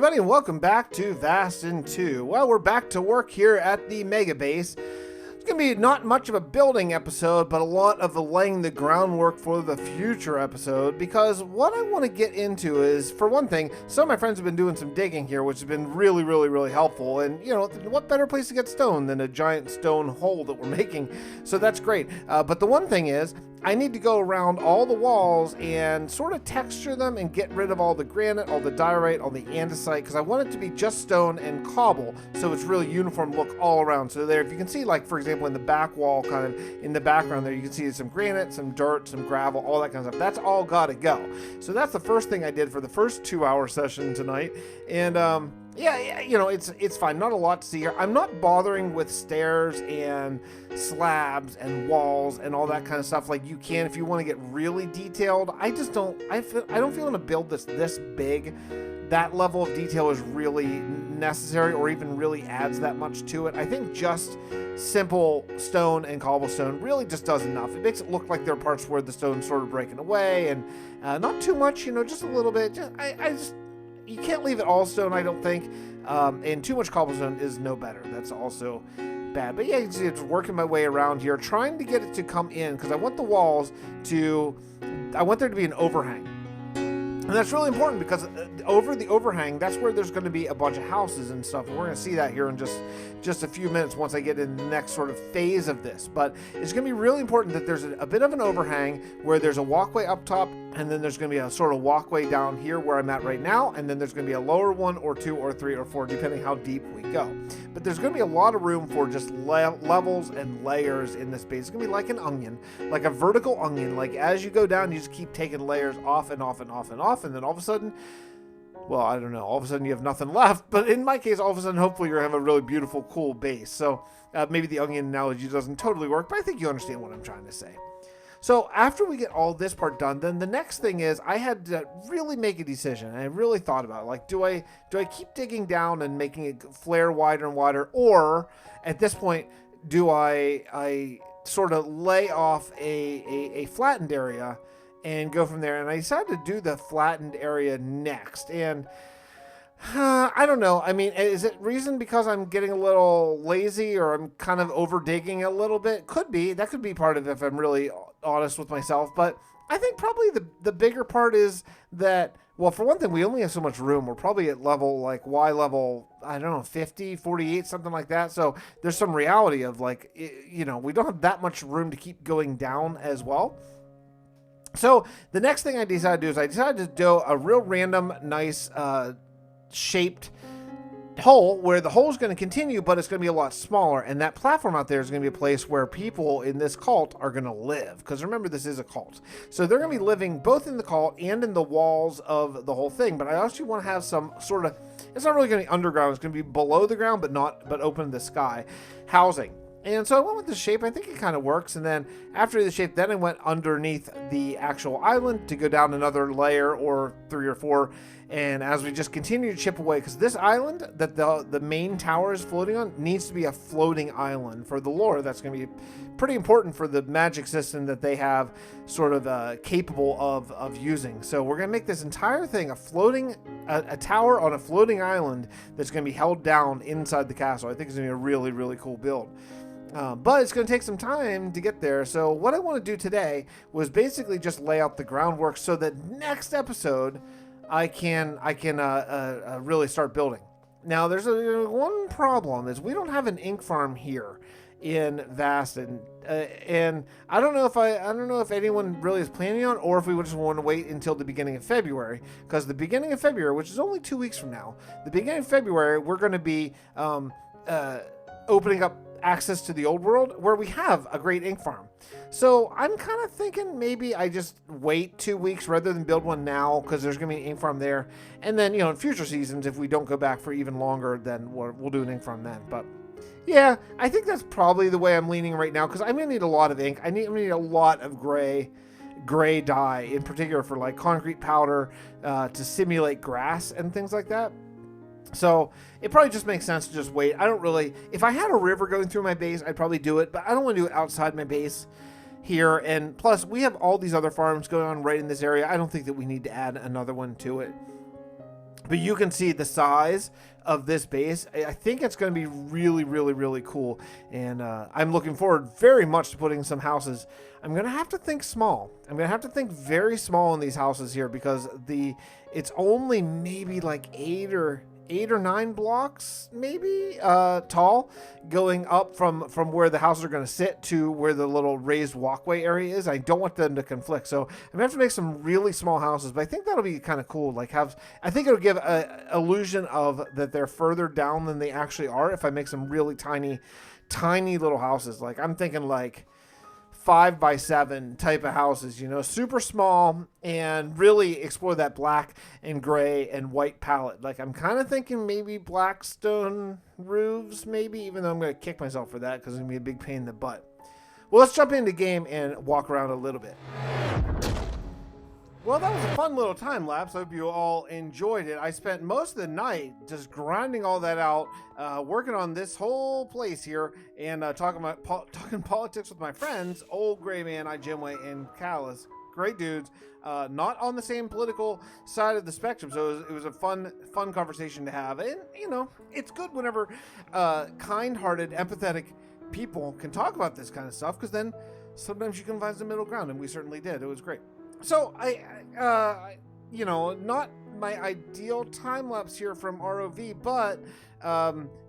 everybody, and welcome back to Vasten2. Well, we're back to work here at the Mega Base. It's going to be not much of a building episode, but a lot of laying the groundwork for the future episode, because what I want to get into is, for one thing, some of my friends have been doing some digging here, which has been really helpful, and, you know, what better place to get stone than a giant stone hole that we're making, so that's great. But the one thing is, I need to go around all the walls and sort of texture them and get rid of all the granite, all the diorite, all the andesite, because I want it to be just stone and cobble, so it's really uniform look all around. So there, if you can see, like, for example, in the back wall, kind of in the background there, you can see some granite, some dirt, some gravel, all that kind of stuff. That's all got to go. So that's the first thing I did for the first 2-hour session tonight. And, yeah, you know, it's fine. Not a lot to see here. I'm not bothering with stairs and slabs and walls and all that kind of stuff like you can if you want to get really detailed. I just don't. I don't feel in a build this big, that level of detail is really necessary or even really adds that much to it. I think just simple stone and cobblestone really just does enough. It makes it look like there are parts where the stone's sort of breaking away, and not too much. You know, just a little bit. You can't leave it all stone, I don't think, and too much cobblestone is no better. That's also bad. But yeah, you can see it's working my way around here, trying to get it to come in, because I want the walls to, I want there to be an overhang. And that's really important, because over the overhang, that's where there's going to be a bunch of houses and stuff. And we're going to see that here in just a few minutes once I get in the next sort of phase of this. But it's going to be really important that there's a bit of an overhang where there's a walkway up top, and then there's going to be a sort of walkway down here where I'm at right now, and then there's going to be a lower one or two or three or four, depending how deep we go. But there's going to be a lot of room for just levels and layers in this base. It's going to be like an onion, like a vertical onion. Like as you go down, you just keep taking layers off and off and off and off, and then all of a sudden, well, I don't know, all of a sudden you have nothing left. But in my case, all of a sudden, hopefully you're going to have a really beautiful, cool base. So maybe the onion analogy doesn't totally work, but I think you understand what I'm trying to say. So after we get all this part done, then the next thing is I had to really make a decision. I really thought about it. Like, do I keep digging down and making it flare wider and wider, or at this point, do I sort of lay off a flattened area and go from there? And I decided to do the flattened area next. And I don't know. I mean, is it reason because I'm getting a little lazy or I'm kind of over digging a little bit? Could be. That could be part of it if I'm really honest with myself. But I think probably the bigger part is that, well, for one thing, we only have so much room. We're probably at level, like Y level, I don't know, 50, 48, something like that. So there's some reality of, like, you know, we don't have that much room to keep going down as well. So the next thing I decided to do is I decided to do a real random, nice, shaped hole where the hole is going to continue, but it's going to be a lot smaller, and that platform out there is going to be a place where people in this cult are going to live, because remember, this is a cult, so they're going to be living both in the cult and in the walls of the whole thing. But I also want to have some sort of, it's not really going to be underground, it's going to be below the ground, but open to the sky housing. And so I went with the shape. I think it kind of works. And then after the shape, then I went underneath the actual island to go down another layer or 3 or 4. And as we just continue to chip away, because this island that the main tower is floating on needs to be a floating island for the lore. That's going to be pretty important for the magic system that they have sort of capable of using. So we're going to make this entire thing a tower on a floating island that's going to be held down inside the castle. I think it's going to be a really cool build. But it's going to take some time to get there. So what I want to do today was basically just lay out the groundwork so that next episode I can really start building. Now there's one problem is we don't have an ink farm here in Vasten, and I don't know if anyone really is planning on, or if we just want to wait until the beginning of February, because the beginning of February, which is only 2 weeks from now, the beginning of February, we're going to be opening up access to the old world where we have a great ink farm. So I'm kind of thinking maybe I just wait 2 weeks rather than build one now, because there's going to be an ink farm there. And then, you know, in future seasons, if we don't go back for even longer, then we'll do an ink farm then. But yeah, I think that's probably the way I'm leaning right now, because I'm going to need a lot of ink. I'm going to need a lot of gray dye, in particular for like concrete powder to simulate grass and things like that. So it probably just makes sense to just wait. I don't really, if I had a river going through my base, I'd probably do it, but I don't want to do it outside my base here. And plus, we have all these other farms going on right in this area. I don't think that we need to add another one to it. But you can see the size of this base. I think it's going to be really, really, really cool. And I'm looking forward very much to putting some houses. I'm going to have to think small. I'm going to have to think very small in these houses here because it's only maybe like 8 or 9 blocks maybe tall, going up from where the houses are going to sit to where the little raised walkway area is. I don't want them to conflict, so I'm gonna have to make some really small houses, but I think that'll be kind of cool. Like I think it'll give a illusion of that they're further down than they actually are if I make some really tiny little houses. Like I'm thinking like 5x7 type of houses, you know, super small, and really explore that black and gray and white palette. Like I'm kind of thinking maybe black stone roofs, maybe, even though I'm going to kick myself for that because it's going to be a big pain in the butt. Well, let's jump into the game and walk around a little bit. Well, that was a fun little time lapse. I hope you all enjoyed it. I spent most of the night just grinding all that out, working on this whole place here, and talking politics with my friends, Old Gray Man, Janeway, and Callus. Great dudes, not on the same political side of the spectrum, so it was a fun conversation to have. And, you know, it's good whenever kind-hearted, empathetic people can talk about this kind of stuff, because then sometimes you can find some middle ground, and we certainly did. It was great. So you know, not my ideal time lapse here from ROV, but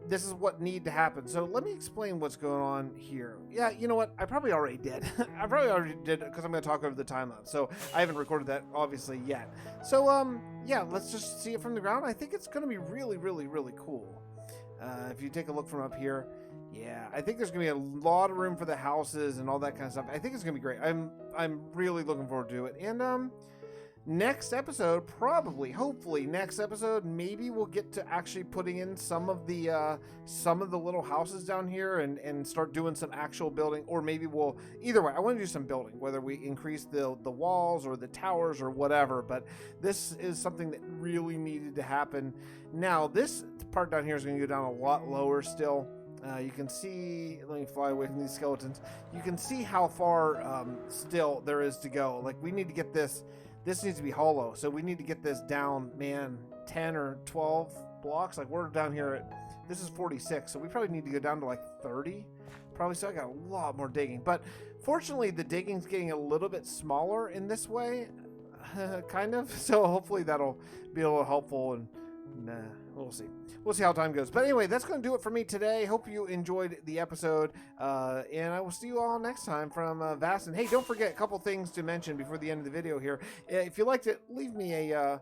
this is what needed to happen. So let me explain what's going on here. Yeah, you know what? I probably already did. I probably already did because I'm going to talk over the time lapse. So I haven't recorded that obviously yet. So yeah, let's just see it from the ground. I think it's going to be really, really, really cool. If you take a look from up here. Yeah, I think there's gonna be a lot of room for the houses and all that kind of stuff. I think it's gonna be great. I'm really looking forward to it. And next episode, hopefully next episode, maybe we'll get to actually putting in some of the little houses down here and start doing some actual building. Or maybe we'll, either way, I want to do some building, whether we increase the walls or the towers or whatever. But this is something that really needed to happen. Now this part down here is gonna go down a lot lower still. You can see, let me fly away from these skeletons. You can see how far still there is to go. Like we need to get this needs to be hollow. So we need to get this down, man, 10 or 12 blocks. Like we're down here at, this is 46. So we probably need to go down to like 30. Probably, so I got a lot more digging. But fortunately the digging's getting a little bit smaller in this way, kind of. So hopefully that'll be a little helpful, and we'll see. We'll see how time goes. But anyway, that's going to do it for me today. Hope you enjoyed the episode. And I will see you all next time from Vasten. Hey, don't forget a couple things to mention before the end of the video here. If you liked it, leave me a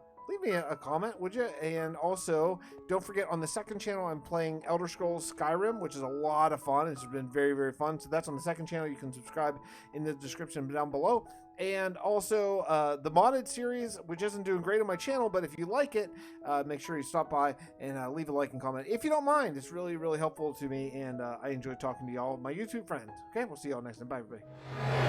comment, would you? And also, don't forget, on the second channel, I'm playing Elder Scrolls Skyrim, which is a lot of fun. It's been very, very fun. So that's on the second channel. You can subscribe in the description down below. And also, the modded series, which isn't doing great on my channel, but if you like it, make sure you stop by and leave a like and comment. If you don't mind, it's really, really helpful to me, and I enjoy talking to y'all, my YouTube friends. Okay, we'll see y'all next time. Bye, everybody.